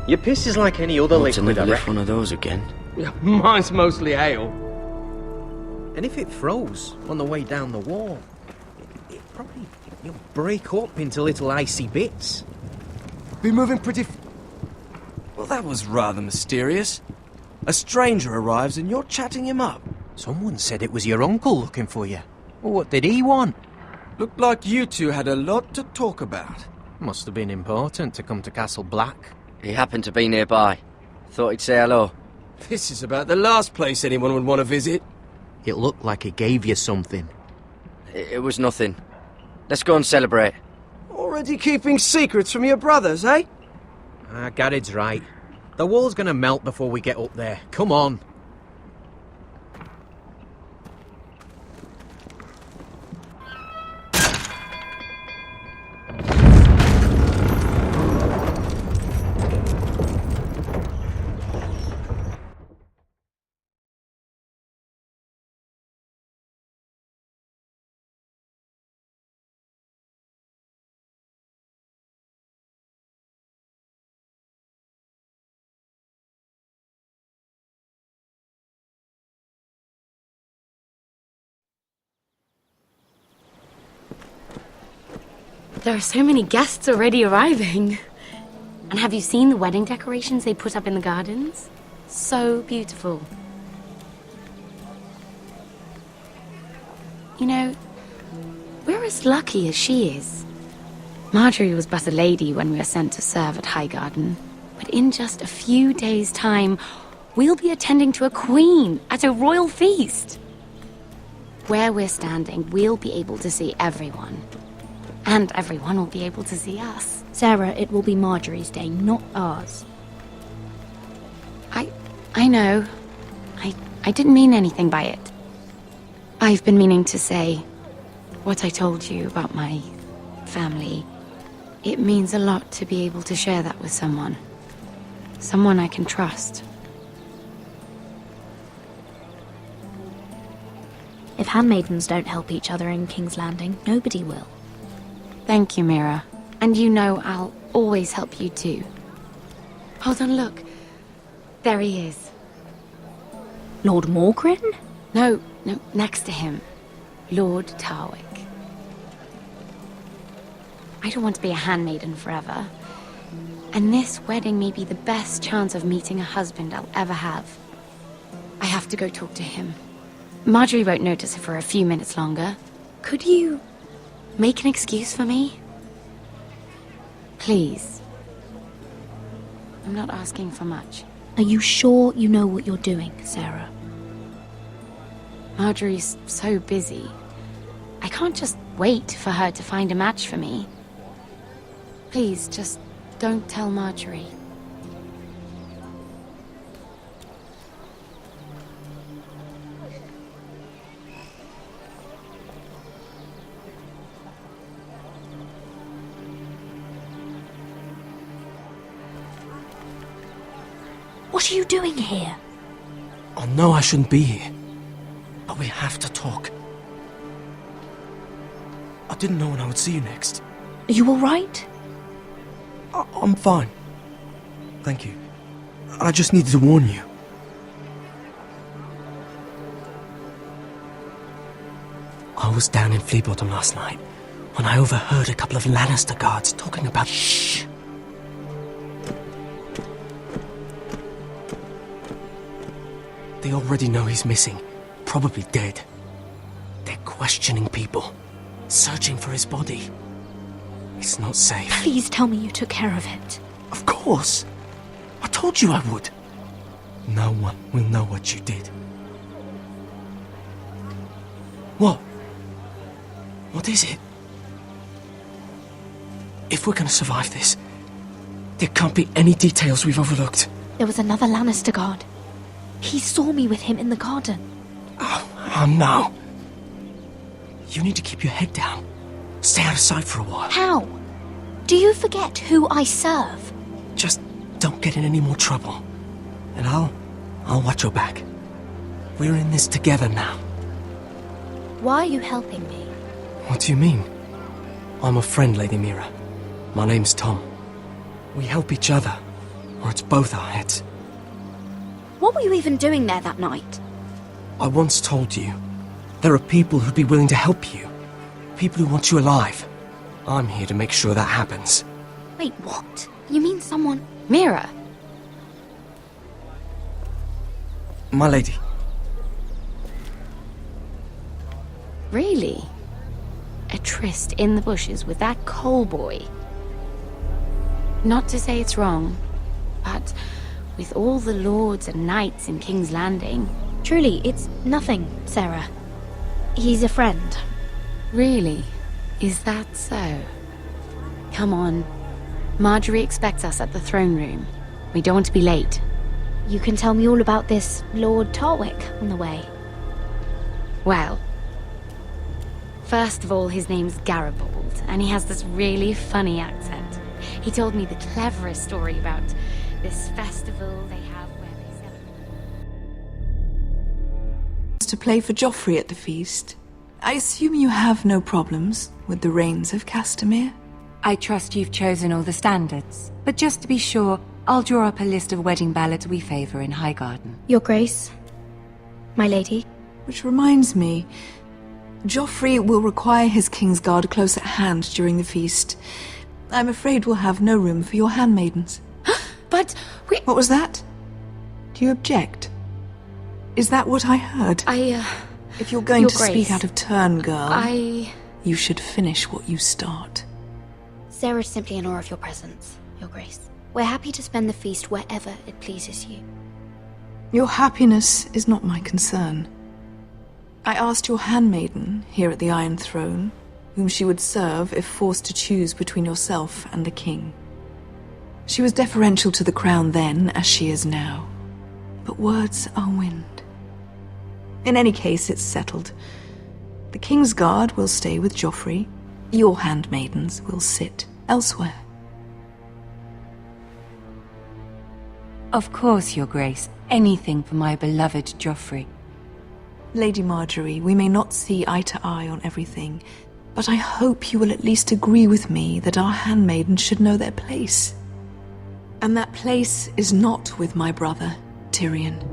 Your piss is like any other Want to liquid, never I lift reckon. one of those again? Yeah, mine's mostly ale. And if it froze on the way down the wall, it probably break up into little icy bits. Be moving pretty Well, that was rather mysterious. A stranger arrives and you're chatting him up. Someone said it was your uncle looking for you. Well, what did he want? Looked like you two had a lot to talk about. Must have been important to come to Castle Black. He happened to be nearby. Thought he'd say hello. This is about the last place anyone would want to visit. It looked like he gave you something. It was nothing. Let's go and celebrate. Already keeping secrets from your brothers, eh? Gared's right. The wall's gonna melt before we get up there. Come on. There are so many guests already arriving. And have you seen the wedding decorations they put up in the gardens? So beautiful. You know, we're as lucky as she is. Marjorie was but a lady when we were sent to serve at Highgarden. But in just a few days' time, we'll be attending to a queen at a royal feast. Where we're standing, we'll be able to see everyone. And everyone will be able to see us. Sarah, it will be Marjorie's day, not ours. I know. I didn't mean anything by it. I've been meaning to say what I told you about my family. It means a lot to be able to share that with someone. Someone I can trust. If handmaidens don't help each other in King's Landing, nobody will. Thank you, Mira. And you know I'll always help you too. Hold on, look. There he is. Lord Morgrin? No, next to him. Lord Tarwick. I don't want to be a handmaiden forever. And this wedding may be the best chance of meeting a husband I'll ever have. I have to go talk to him. Marjorie won't notice it for a few minutes longer. Could you make an excuse for me? Please. I'm not asking for much. Are you sure you know what you're doing, Sarah? Marjorie's so busy. I can't just wait for her to find a match for me. Please, just don't tell Marjorie. What are you doing here? I know I shouldn't be here, but we have to talk. I didn't know when I would see you next. Are you all right? I'm fine. Thank you. I just needed to warn you. I was down in Fleabottom last night when I overheard a couple of Lannister guards talking about... Shh! They already know he's missing, probably dead. They're questioning people, searching for his body. It's not safe. Please tell me you took care of it. Of course! I told you I would. No one will know what you did. What? What is it? If we're gonna survive this, there can't be any details we've overlooked. There was another Lannister guard. He saw me with him in the garden. Oh no. You need to keep your head down. Stay out of sight for a while. How? Do you forget who I serve? Just don't get in any more trouble. And I'll watch your back. We're in this together now. Why are you helping me? What do you mean? I'm a friend, Lady Mira. My name's Tom. We help each other. or it's both our heads. What were you even doing there that night? I once told you, there are people who'd be willing to help you. People who want you alive. I'm here to make sure that happens. Wait, what? You mean someone... Mira, My lady. really? A tryst in the bushes with that coal boy? Not to say it's wrong, but with all the lords and knights in King's Landing... Truly, it's nothing, Sarah. He's a friend. Really? Is that so? Come on. Marjorie expects us at the throne room. We don't want to be late. You can tell me all about this Lord Tarwick on the way. Well, first of all, his name's Garibold, and he has this really funny accent. He told me the cleverest story about this festival they have where they celebrate. To play for Joffrey at the feast. I assume you have no problems with the reigns of Castamere? I trust you've chosen all the standards, but just to be sure, I'll draw up a list of wedding ballads we favour in Highgarden. Your Grace, my lady. Which reminds me, Joffrey will require his Kingsguard close at hand during the feast. I'm afraid we'll have no room for your handmaidens. But we... What was that? Do you object? Is that what I heard? If you're going Your to Grace, speak out of turn, girl, I... you should finish what you start. Sarah's simply in awe of your presence, Your Grace. We're happy to spend the feast wherever it pleases you. Your happiness is not my concern. I asked your handmaiden here at the Iron Throne whom she would serve if forced to choose between yourself and the king. She was deferential to the crown then, as she is now. But words are wind. In any case, it's settled. The Kingsguard will stay with Joffrey. Your handmaidens will sit elsewhere. Of course, Your Grace. Anything for my beloved Joffrey. Lady Marjorie, we may not see eye to eye on everything, but I hope you will at least agree with me that our handmaidens should know their place. And that place is not with my brother, Tyrion.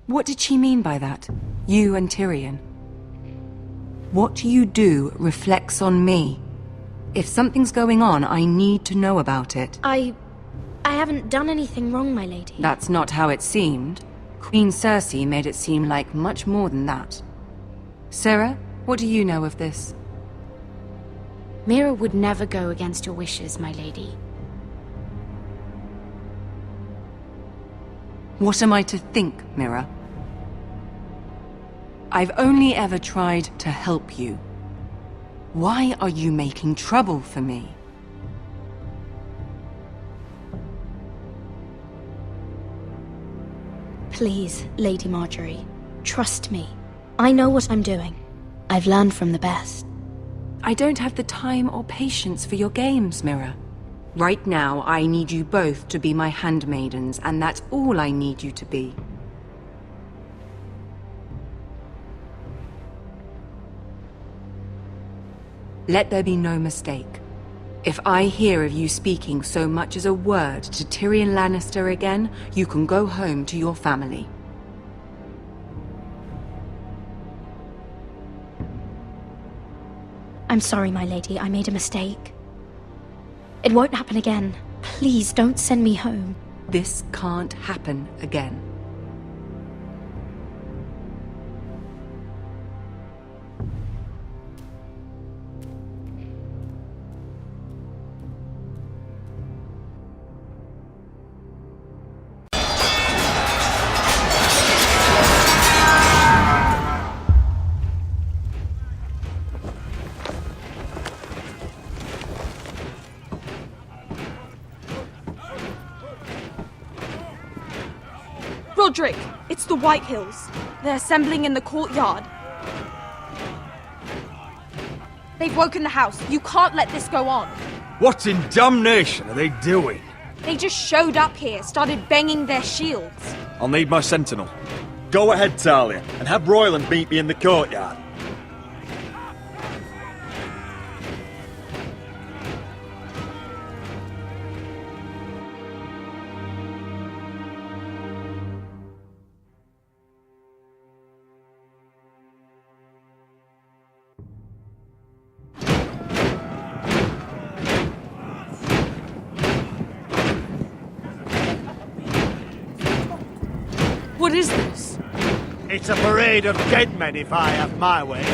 What did she mean by that? You and Tyrion? What you do reflects on me. If something's going on, I need to know about it. I haven't done anything wrong, my lady. That's not how it seemed. Queen Cersei made it seem like much more than that. Sarah, what do you know of this? Mira would never go against your wishes, my lady. What am I to think, Mira? I've only ever tried to help you. Why are you making trouble for me? Please, Lady Marjorie, trust me. I know what I'm doing. I've learned from the best. I don't have the time or patience for your games, Mira. Right now, I need you both to be my handmaidens, and that's all I need you to be. Let there be no mistake. If I hear of you speaking so much as a word to Tyrion Lannister again, you can go home to your family. I'm sorry, my lady. I made a mistake. It won't happen again. Please don't send me home. This can't happen again. Roderick, it's the Whitehills. They're assembling in the courtyard. They've woken the house. You can't let this go on. What in damnation are they doing? They just showed up here, started banging their shields. I'll need my sentinel. Go ahead, Talia, and have Royland meet me in the courtyard. What is this? It's a parade of dead men if I have my way.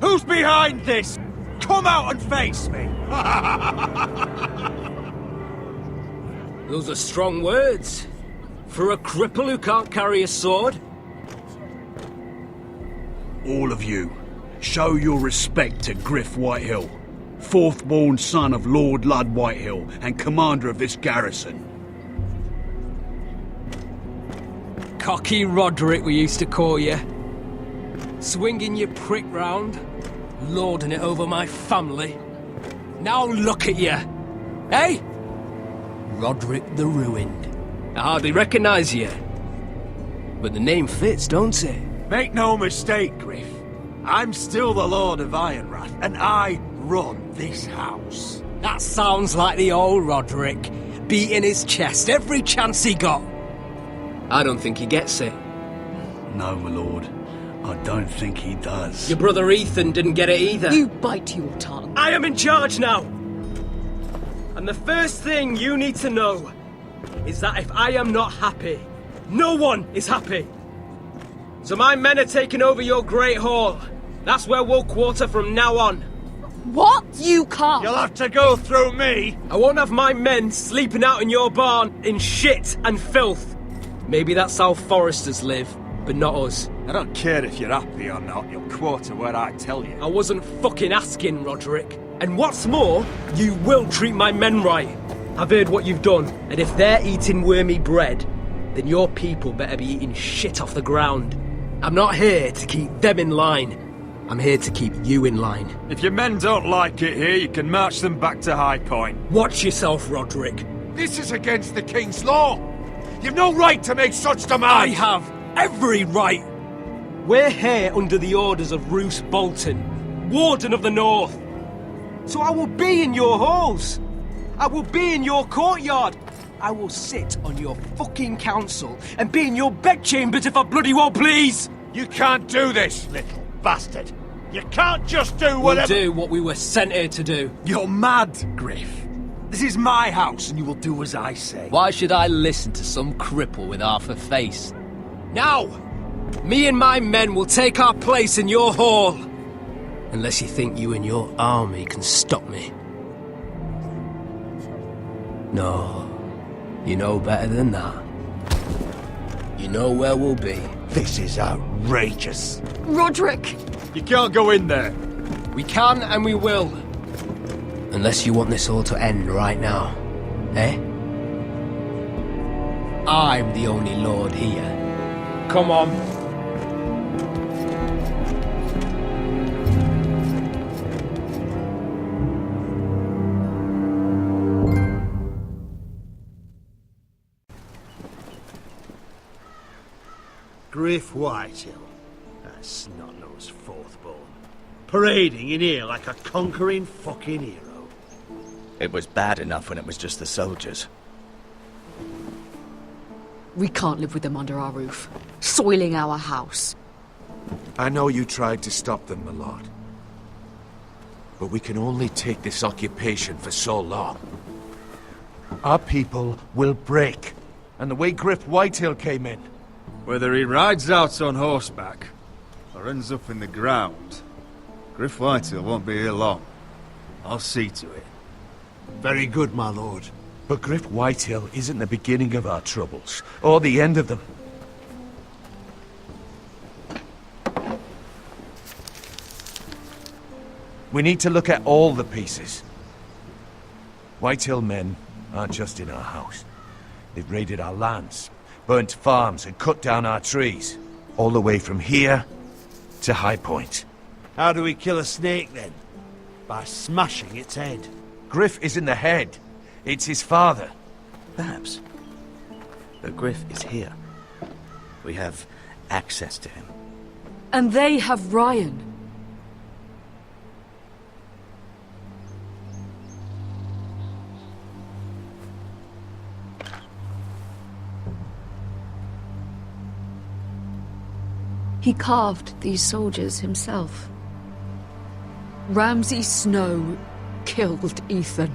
Who's behind this? Come out and face me! Those are strong words. For a cripple who can't carry a sword? All of you, show your respect to Griff Whitehill, fourth-born son of Lord Ludd Whitehill and commander of this garrison. Cocky Roderick, we used to call you. Swinging your prick round, lording it over my family. Now look at you! Hey? Roderick the Ruined. I hardly recognise you. But the name fits, don't it? Make no mistake, Griff. I'm still the Lord of Ironrath, and I run this house. That sounds like the old Roderick, beating his chest every chance he got. I don't think he gets it. No, my lord. I don't think he does. Your brother Ethan didn't get it either. You bite your tongue. I am in charge now! And the first thing you need to know is that if I am not happy, no one is happy. So my men are taking over your Great Hall. That's where we'll quarter from now on. What? You can't! You'll have to go through me! I won't have my men sleeping out in your barn in shit and filth. Maybe that's how foresters live, but not us. I don't care if you're happy or not, you'll quarter where I tell you. I wasn't fucking asking, Roderick. And what's more, you will treat my men right. I've heard what you've done, and if they're eating wormy bread, then your people better be eating shit off the ground. I'm not here to keep them in line. I'm here to keep you in line. If your men don't like it here, you can march them back to High Point. Watch yourself, Roderick. This is against the King's law! You've no right to make such demands! I have every right! We're here under the orders of Roose Bolton, Warden of the North. So I will be in your halls. I will be in your courtyard. I will sit on your fucking council and be in your bedchambers if I bloody well please. You can't do this, little bastard. You can't just do whatever— We'll do what we were sent here to do. You're mad, Griff. This is my house and you will do as I say. Why should I listen to some cripple with half a face? Now, me and my men will take our place in your hall. Unless you think you and your army can stop me. No, you know better than that. You know where we'll be. This is outrageous. Roderick! You can't go in there. We can and we will. Unless you want this all to end right now. Eh? I'm the only lord here. Come on. Griff Whitehill, that snot-nosed fourth-born, parading in here like a conquering fucking hero. It was bad enough when it was just the soldiers. We can't live with them under our roof, soiling our house. I know you tried to stop them, my lord. But we can only take this occupation for so long. Our people will break. And the way Griff Whitehill came in. Whether he rides out on horseback or ends up in the ground, Griff Whitehill won't be here long. I'll see to it. Very good, my lord. But Griff Whitehill isn't the beginning of our troubles, or the end of them. We need to look at all the pieces. Whitehill men aren't just in our house. They've raided our lands, burnt farms and cut down our trees. All the way from here to High Point. How do we kill a snake, then? By smashing its head. Griff isn't the head. It's his father. Perhaps. But Griff is here. We have access to him. And they have Ryan. He carved these soldiers himself. Ramsay Snow killed Ethan.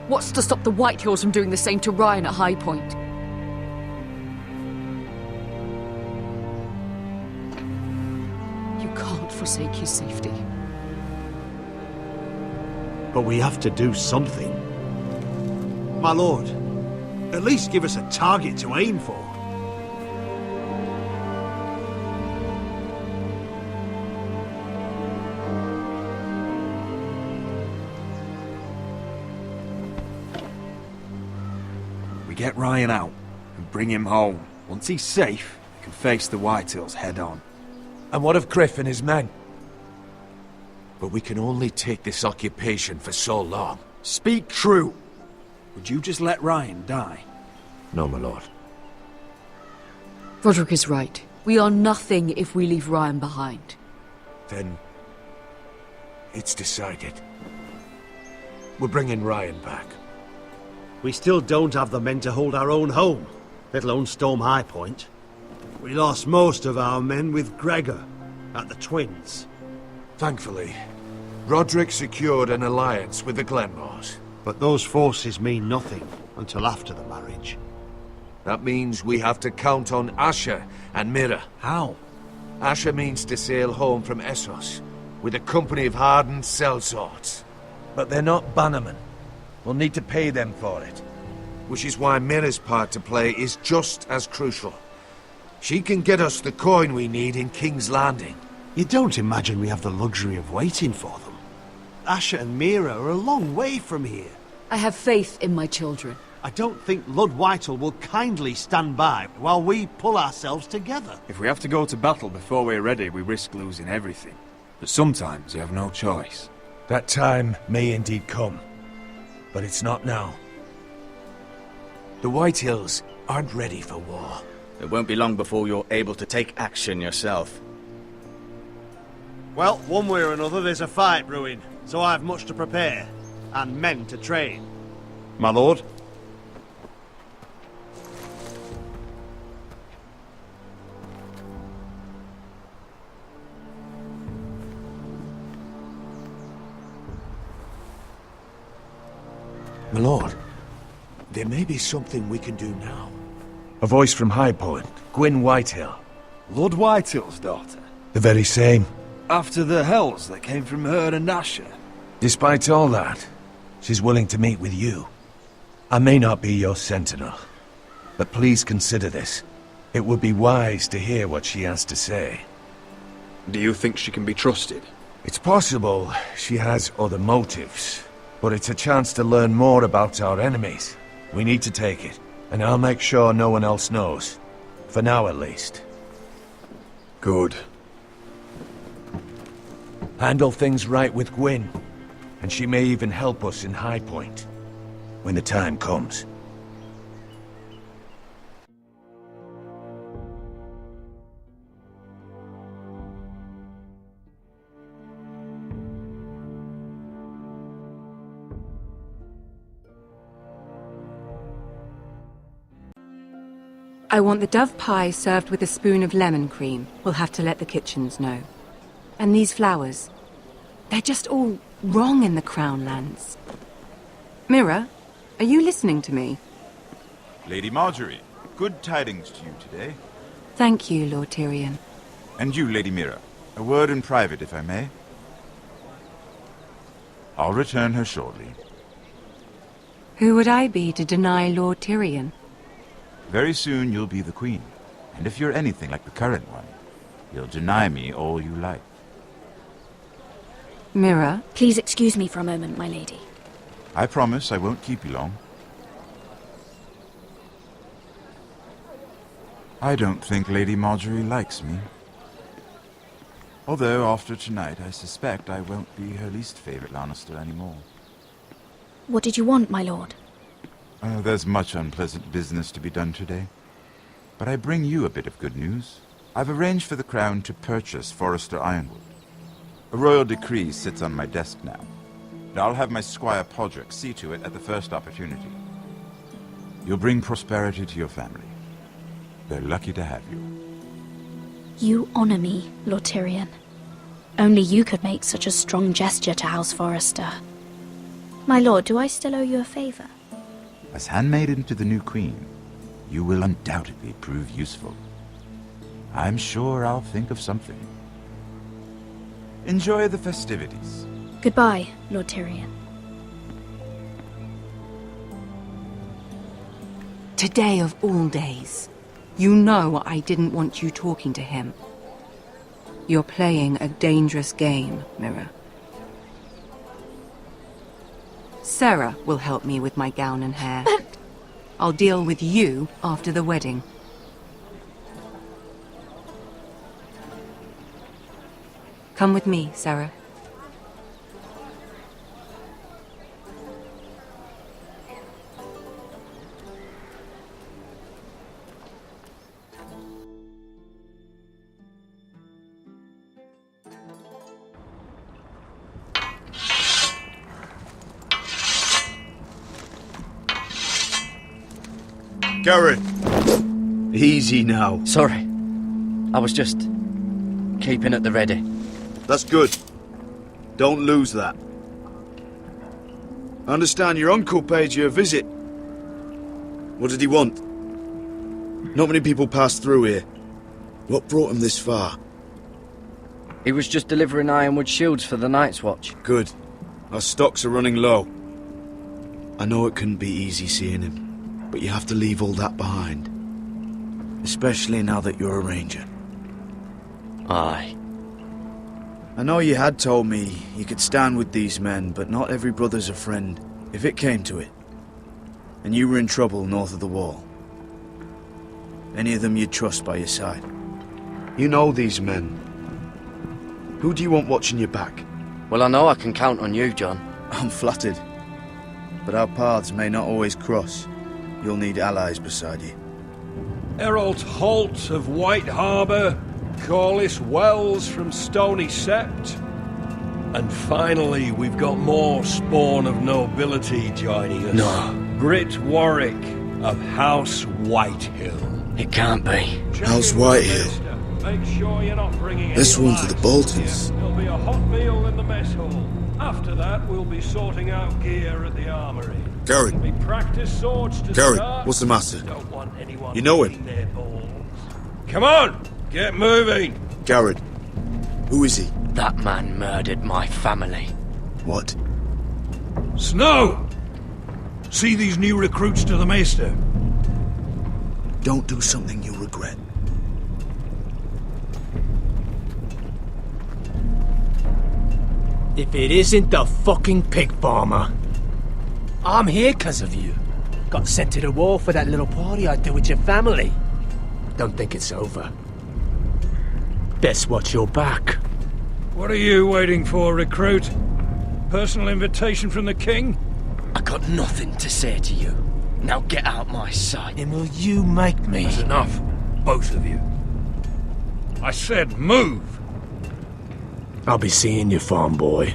What's to stop the Whitehills from doing the same to Ryan at High Point? You can't forsake his safety. But we have to do something. My lord, at least give us a target to aim for. We get Ryan out and bring him home. Once he's safe, we can face the Whitehills head on. And what of Griff and his men? But we can only take this occupation for so long. Speak true. Would you just let Ryan die? No, my lord. Roderick is right. We are nothing if we leave Ryan behind. Then it's decided. We're bringing Ryan back. We still don't have the men to hold our own home, let alone storm High Point. We lost most of our men with Gregor at the Twins. Thankfully, Roderick secured an alliance with the Glenmores. But those forces mean nothing until after the marriage. That means we have to count on Asher and Mira. How? Asher means to sail home from Essos with a company of hardened sellswords. But they're not bannermen. We'll need to pay them for it. Which is why Mira's part to play is just as crucial. She can get us the coin we need in King's Landing. You don't imagine we have the luxury of waiting for them? Asher and Mira are a long way from here. I have faith in my children. I don't think Lord Whitehall will kindly stand by while we pull ourselves together. If we have to go to battle before we're ready, we risk losing everything. But sometimes you have no choice. That time may indeed come. But it's not now. The Whitehills aren't ready for war. It won't be long before you're able to take action yourself. Well, one way or another there's a fight brewing, so I have much to prepare, and men to train. My lord? My lord, there may be something we can do now. A voice from High Point, Gwyn Whitehill. Lord Whitehill's daughter? The very same. After the hells that came from her and Asher? Despite all that, she's willing to meet with you. I may not be your sentinel, but please consider this. It would be wise to hear what she has to say. Do you think she can be trusted? It's possible she has other motives, but it's a chance to learn more about our enemies. We need to take it, and I'll make sure no one else knows. For now, at least. Good. Handle things right with Gwyn, and she may even help us in High Point, when the time comes. I want the dove pie served with a spoon of lemon cream. We'll have to let the kitchens know. And these flowers. They're just all wrong in the Crown lands. Mira, are you listening to me? Lady Marjorie, good tidings to you today. Thank you, Lord Tyrion. And you, Lady Mira. A word in private, if I may. I'll return her shortly. Who would I be to deny Lord Tyrion? Very soon you'll be the queen. And if you're anything like the current one, you'll deny me all you like. Mira? Please excuse me for a moment, my lady. I promise I won't keep you long. I don't think Lady Marjorie likes me. Although, after tonight, I suspect I won't be her least favorite Lannister anymore. What did you want, my lord? There's much unpleasant business to be done today. But I bring you a bit of good news. I've arranged for the Crown to purchase Forrester Ironwood. A royal decree sits on my desk now. And I'll have my squire Podrick see to it at the first opportunity. You'll bring prosperity to your family. They're lucky to have you. You honor me, Lord Tyrion. Only you could make such a strong gesture to House Forrester. My lord, do I still owe you a favor? As handmaiden to the new queen, you will undoubtedly prove useful. I'm sure I'll think of something. Enjoy the festivities. Goodbye, Lord Tyrion. Today of all days. You know I didn't want you talking to him. You're playing a dangerous game, Mirror. Sarah will help me with my gown and hair. I'll deal with you after the wedding. Come with me, Sarah. Garrett! Easy now. Sorry. I was just keeping at the ready. That's good. Don't lose that. I understand your uncle paid you a visit. What did he want? Not many people pass through here. What brought him this far? He was just delivering ironwood shields for the Night's Watch. Good. Our stocks are running low. I know it couldn't be easy seeing him, but you have to leave all that behind. Especially now that you're a ranger. Aye. I know you had told me you could stand with these men, but not every brother's a friend, if it came to it. And you were in trouble north of the wall. Any of them you'd trust by your side. You know these men. Who do you want watching your back? Well, I know I can count on you, John. I'm flattered. But our paths may not always cross. You'll need allies beside you. Errol Holt of White Harbour, Corliss Wells from Stony Sept. And finally, we've got more spawn of nobility joining us. No. Britt Warwick of House Whitehill. It can't be. House Whitehill. Make sure you're not bringing This any one to the Boltons. There'll be a hot meal in the mess hall. After that, we'll be sorting out gear at the armory. Garrett. We practice swords to Garrett, start. what's the matter? Don't want anyone You know him? eating their balls. Come on, get moving. Garrett. Who is he? That man murdered my family. What? Snow! See these new recruits to the Maester. Don't do something you'll regret. If it isn't the fucking pig farmer. I'm here because of you. Got sent to the war for that little party I did with your family. Don't think it's over. Best watch your back. What are you waiting for, recruit? Personal invitation from the king? I got nothing to say to you. Now get out my sight. And will you make me? That's enough, both of you. I said move! I'll be seeing you, farm boy.